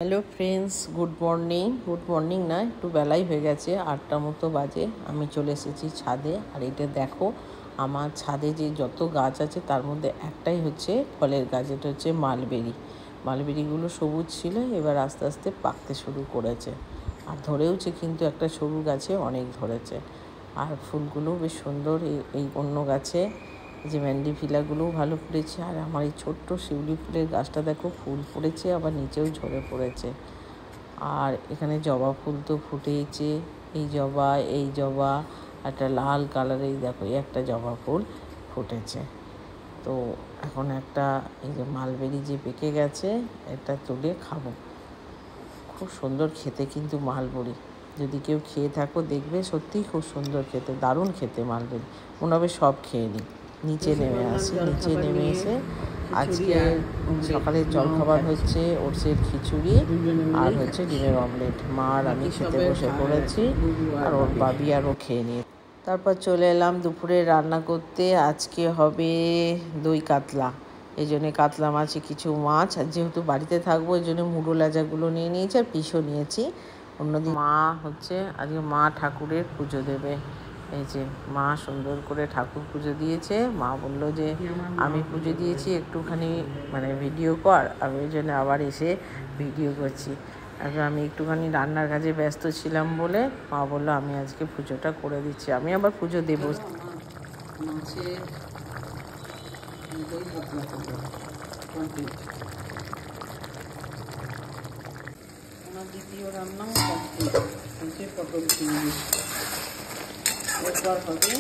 Hello friends, good morning না, একটু বেলাই হয়ে গেছে, 8টার মতো বাজে। আমি চলে এসেছি ছাদে। আর এটা দেখো, আমার ছাদে যে যত গাছ আছে তার মধ্যে একটাই হচ্ছে ফলের গাছ, এটা হচ্ছে মালবেরিগুলো সবুজ ছিল, এবার আস্তে আস্তে পাকতে শুরু করেছে। আর ধরেওছে, কিন্তু একটা সরু গাছে অনেক ধরেছে। আর ফুলগুলো বেশ সুন্দর। এই অন্য গাছে যে ম্যান্ডিভিলাগুলোও ভালো ফুটেছে। আর আমার এই ছোট্ট শিউলি ফুলের গাছটা দেখো, ফুল পড়েছে, আবার নিচেও ঝরে পড়েছে। আর এখানে জবা ফুল তো ফুটেইছে। এই জবা একটা লাল কালারের, দেখো এই একটা জবা ফুল ফুটেছে। তো এখন একটা এই যে মালবেরি যে পেকে গেছে, এটা তুলে খাবো। খুব সুন্দর খেতে কিন্তু মালবেরি, যদি কেউ খেয়ে থাকো দেখবে, সত্যিই খুব সুন্দর খেতে, দারুণ খেতে মালবেরি। মনে হবে সব খেয়ে নিই। নিচে নেমে এসে আজকে সকালের জলখাবার হচ্ছে ওটসের খিচুড়ি আর হচ্ছে ডিমের অমলেট। মা আর আমি খেতে বসে পড়েছি, আর ওর বাবি আরও খেয়ে নিয়ে। তারপর চলে এলাম দুপুরে রান্না করতে। আজকে হবে দই কাতলা। এই জন্যে কাতলা মাছে কিছু মাছ, আর যেহেতু বাড়িতে থাকবো এই জন্য মুড়ো লাজাগুলো নিয়ে নিয়েছি, আর পিসও নিয়েছি। অন্যদিন আজকে মা ঠাকুরের পুজো দেবে। এই যে মা সুন্দর করে ঠাকুর পুজো দিয়েছে। মা বলল যে আমি পুজো দিয়েছি, একটুখানি ভিডিও কর। আমি ওই জন্য আবার এসে ভিডিও করছি। এখন আমি একটুখানি রান্নার কাজে ব্যস্ত ছিলাম বলে মা বললো আমি আজকে পুজোটা করে দিচ্ছি। আমি আবার পুজো দেবো। আমার দ্বিতীয় রান্নাও কমপ্লিট হচ্ছে, পটল চিংড়ি। এরপর হবে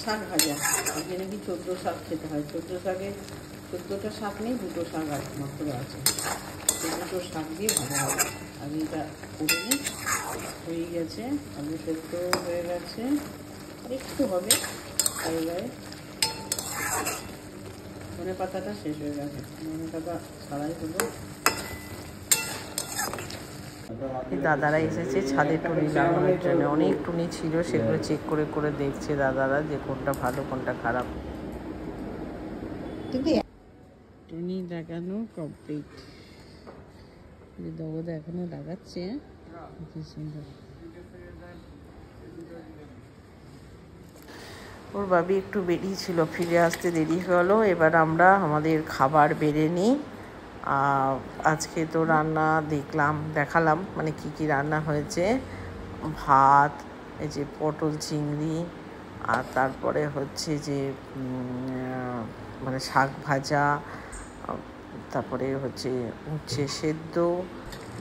শাক ভাজা। আজকে নাকি 14 শাক খেতে হয়। 14টা শাক নেই, 2টো শাক মাত্র আছে। এই 2টো শাক দিয়ে ভাজা হবে। আমি এটা করে নিই। হয়ে গেছে, আলু সেদ্ধ হয়ে গেছে, একটু হবে। গায়ে ধনে পাতাটা শেষ হয়ে গেছে, ধনে পাতা ছাড়াই হলো। দাদারা এসেছে ছাদে টুনি লাগানোর জন্য। অনেক টুনি ছিল, সেগুলো চেক করে করে দেখছে দাদারা যে কোনটা ভালো কোনটা খারাপ। টুনি লাগানো কমপ্লিট। দৌড়া এখনো লাগাচ্ছে, কি সুন্দর। ওর বাবি একটু বেরিয়েছিল, ফিরে আসতে দেরি হলো। এবার আমরা আমাদের খাবার বেড়ে নিই। আজকে তো রান্না দেখালাম কি কি রান্না হয়েছে। ভাত, এই যে পটল চিংড়ি, আর তারপরে হচ্ছে যে শাক ভাজা, তারপরে হচ্ছে উচ্ছে সেদ্ধ,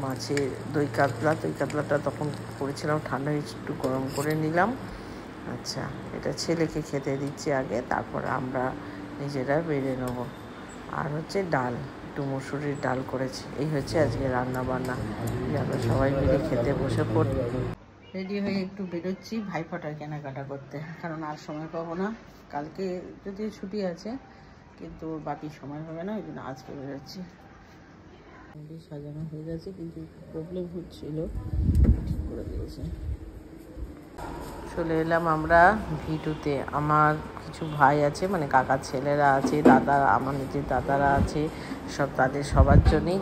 মাছের দই কাতলাটা তখন করেছিলাম, ঠান্ডা একটু গরম করে নিলাম। আচ্ছা, এটা ছেলেকে খেতে দিচ্ছি আগে, তারপর আমরা নিজেরা বেড়ে নেব। আর হচ্ছে ডাল, একটু মসুরির ডাল করেছি। এই হচ্ছে আজকে রান্না বান্না। আমরা সবাই মিলে খেতে বসে পড়ি। রেডি হয়ে একটু বেরোচ্ছি ভাইফোঁটার কেনাকাটা করতে, কারণ আর সময় পাবো না। কালকে যদিও ছুটি আছে, কিন্তু ওর বাকি সময় হবে না, ওই জন্য আজকে বেরোচ্ছি। সাজানো হয়ে গেছে, কিন্তু প্রবলেম হচ্ছিল, ঠিক করে দিয়েছে। চলে এলাম আমরা ভিটুতে। আমার কিছু ভাই আছে, কাকার ছেলেরা আছে, আমার নিজের দাদারা আছে, তাদের সবার জন্যই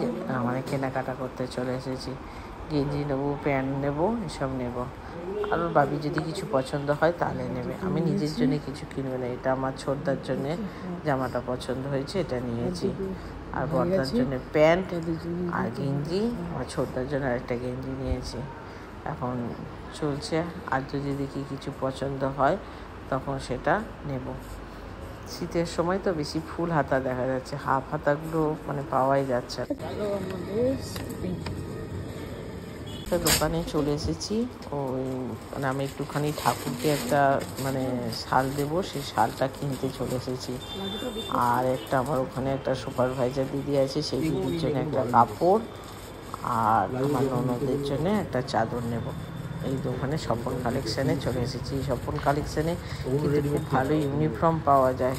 কেনাকাটা করতে চলে এসেছি। গেঞ্জি নেবো, প্যান্ট নেবো, এসব নেবো। আর ওর বাবি যদি কিছু পছন্দ হয় তাহলে নেবে। আমি নিজের জন্য কিছু কিনবে না। এটা আমার ছোটদার জন্য জামাটা পছন্দ হয়েছে, এটা নিয়েছি। আর বড়দার জন্য প্যান্ট আর গেঞ্জি, আমার ছোটদার জন্য আরেকটা গেঞ্জি নিয়েছি। এখন চলছে, আর যদি দেখি কিছু পছন্দ হয় তখন সেটা নেব। শীতের সময় তো বেশি ফুল হাতা দেখা যাচ্ছে, হাফ হাতাগুলো পাওয়াই যাচ্ছে। দোকানে চলে এসেছি। ওই আমি একটুখানি ঠাকুরকে একটা শাল দেবো, সেই শালটা কিনতে চলে এসেছি। আর আমার ওখানে একটা সুপারভাইজার দিদি আছে, সেই দিদির জন্য একটা কাপড়, আর আমার ননদের জন্য একটা চাদর নেব। এই দোকানে স্বপন কালেকশানে চলে এসেছি। স্বপন কালেকশানে কিন্তু খুব ভালো ইউনিফর্ম পাওয়া যায়।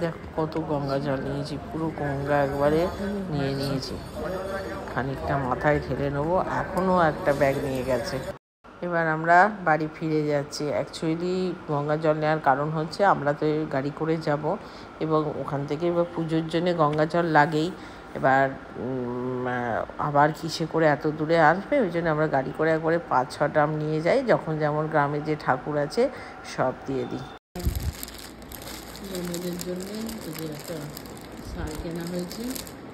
দেখো কত গঙ্গা জল নিয়েছি, পুরো গঙ্গা একবারে নিয়ে নিয়েছি। খানিকটা মাথায় ঢেলে নেবো। এখনও একটা ব্যাগ নিয়ে গেছে। এবার আমরা বাড়ি ফিরে যাচ্ছি। অ্যাকচুয়ালি গঙ্গা জল নেওয়ার কারণ হচ্ছে আমরা তো গাড়ি করে যাব এবং ওখান থেকে এবার পুজোর জন্যে গঙ্গা জল লাগেই। এবার আবার কিসে করে এত দূরে আসবে, ওই জন্য আমরা গাড়ি করে একবারে 5-6 ড্রাম নিয়ে যাই, যখন যেমন গ্রামে যে ঠাকুর আছে সব দিয়ে দিই। জন্মদের জন্য এই যে একটা শাল কেনা হয়েছে,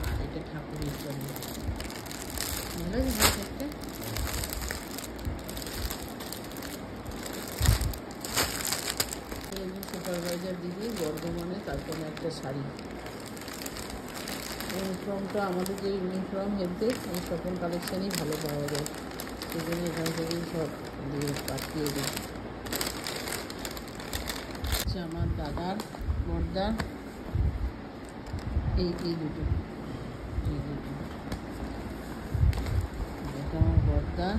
আর এটা ঠাকুরের জন্য। ভালো আছে একটা সুপারভাইজার দিদি বর্ধমানে, তার জন্য একটা শাড়ি। ইউনিফর্মটা আমাদের যে ইউনিফর্ম হেলথের এই সকল কালেকশানই ভালো পাওয়া যায়, সেই জন্য এখান থেকেই সব দিয়ে পাঠিয়ে দিই। হচ্ছে আমার দাদার বড়দার এই দুটো, এটা আমার বড়দা,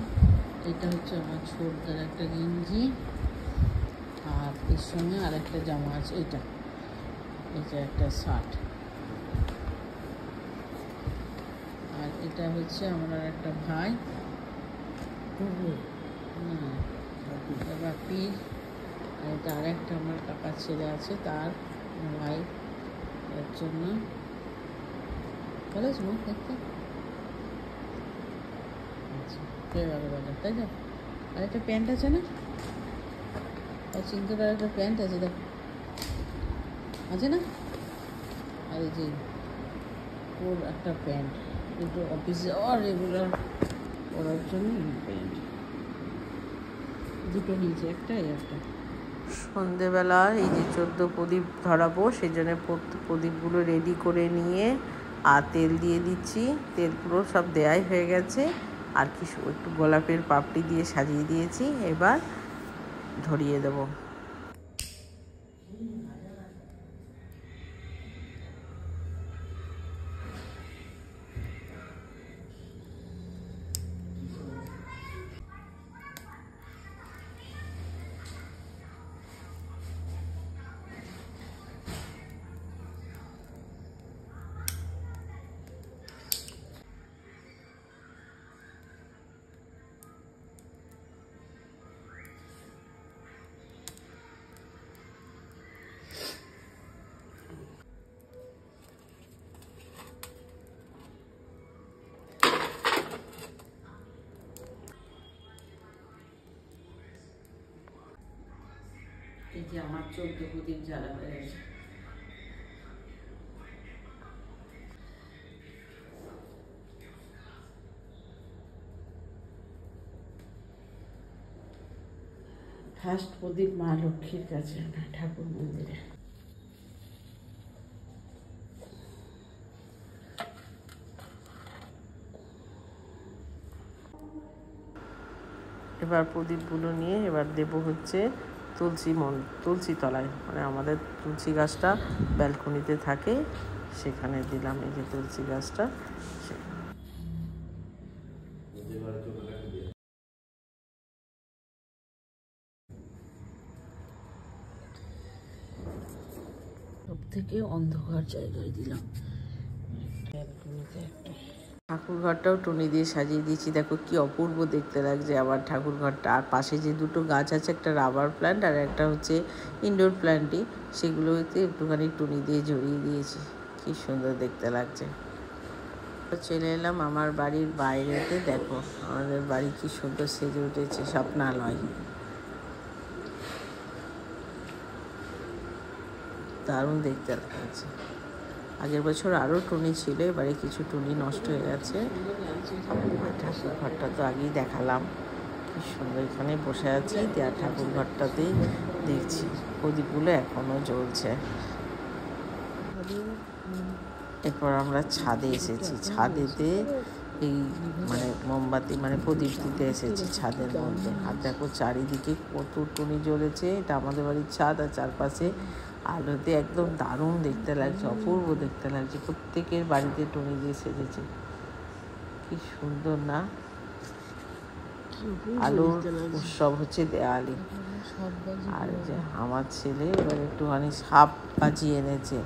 এটা হচ্ছে আমার ছোটদার একটা গেঞ্জি, আর এর সঙ্গে আর একটা জামা আছে, এটা একটা শার্ট। আর এটা হচ্ছে আমার আর একটা ভাই, বাপির। আর এটা আর একটা আমার কাকার ছেলে আছে, তার ভাই, তার জন্য। ভালো আছে মুখ দেখতে, বাজার, তাই তো। আর একটা প্যান্ট আছে না, আর চিন্তার আর একটা প্যান্ট আছে, দেখ আছে না। আর এই যে ওর একটা প্যান্ট, দুটো অফিসে আর রেগুলার পরার জন্য প্যান্ট দুটো নিয়েছে, একটা। সন্ধেবেলা এই যে 14 প্রদীপ ধরাবো, সেই জন্য প্রদীপগুলো রেডি করে নিয়ে আর তেল দিয়ে দিচ্ছি। তেল পুরো সব দেয়াই হয়ে গেছে, আর কিছু একটু গোলাপের পাপড়ি দিয়ে সাজিয়ে দিয়েছি। এবার ধরিয়ে দেবো। এই যে আমার 14 প্রদীপ জ্বালা হয়ে গেছে। ফার্স্ট প্রদীপ মা লক্ষ্মীর কাছে, ঠাকুর মন্দিরে। এবার প্রদীপগুলো নিয়ে এবার দেবো হচ্ছে তুলসী তলায়, মানে আমাদের তুলসী গাছটা ব্যালকনিতে থাকে, সেখানে দিলাম। এই যে তুলসী গাছটা, সব থেকে অন্ধকার জায়গায় দিলাম। ঠাকুর ঘরটাও টুনি দিয়ে সাজিয়ে দিয়েছি, দেখো কি অপূর্ব দেখতে লাগছে আবার ঠাকুর ঘরটা। আর পাশে যে দুটো গাছ আছে, একটা রাবার প্ল্যান্ট আর একটা হচ্ছে ইনডোর প্ল্যান্টই, সেগুলোতে একটুখানি টুনি দিয়ে জড়িয়ে দিয়েছি। কি সুন্দর দেখতে লাগছে। চলে এলাম আমার বাড়ির বাইরেতে, দেখো আমাদের বাড়ি কি সুন্দর সেজে উঠেছে, স্বপ্নালয়। দারুণ দেখতে লাগছে। আগের বছর আরও টুনি ছিল, এবারে কিছু টুনি নষ্ট হয়ে গেছে। ঠাকুর ঘরটা তো আগেই দেখালাম, কি সুন্দর এখানে বসে আছি। আর ঠাকুর ঘরটাতেই দেখছি প্রদীপগুলো এখনও জ্বলছে। এরপর আমরা ছাদে এসেছি, ছাদেতে এই মানে মোমবাতি মানে প্রদীপ দিতে এসেছি ছাদের মধ্যে। আর দেখো চারিদিকে কত টুনি জ্বলেছে। এটা আমাদের বাড়ির ছাদ, আর চারপাশে আলোতে একদম দারুণ দেখতে লাগছে, অপূর্ব দেখতে লাগছে। প্রত্যেকের বাড়িতে টুনি দিয়ে সেজেছে, কি সুন্দর না। আলোর উৎসব হচ্ছে দেওয়ালি। আর যে আমার ছেলে এবার একটুখানি সাপ বাজিয়ে এনেছে,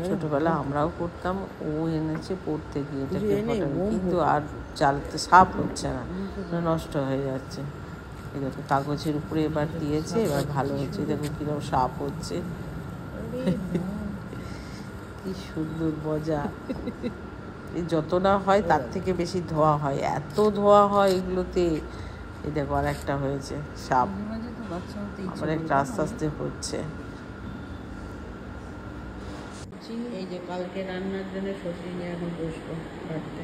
ছোটবেলা আমরাও করতাম, ও এনেছে পড়তে গিয়ে এটাকে ফটো, কিন্তু আর চালাতে সাপ হচ্ছে না, নষ্ট হয়ে যাচ্ছে। এই দেখো কাগজের উপরে এবার দিয়েছে, এবার ভালো হচ্ছে। দেখো কিরকম সাপ হচ্ছে, কি সুন্দর মজা। যত না হয় তার থেকে বেশি ধোয়া হয়, এত ধোয়া হয় এগুলোতে। এই দেখো আর একটা হয়েছে সাপ, আবার একটা আস্তে আস্তে হচ্ছে। এই যে কালকে রান্নার জন্য সবজি নিয়ে এখন বসবো কাটতে।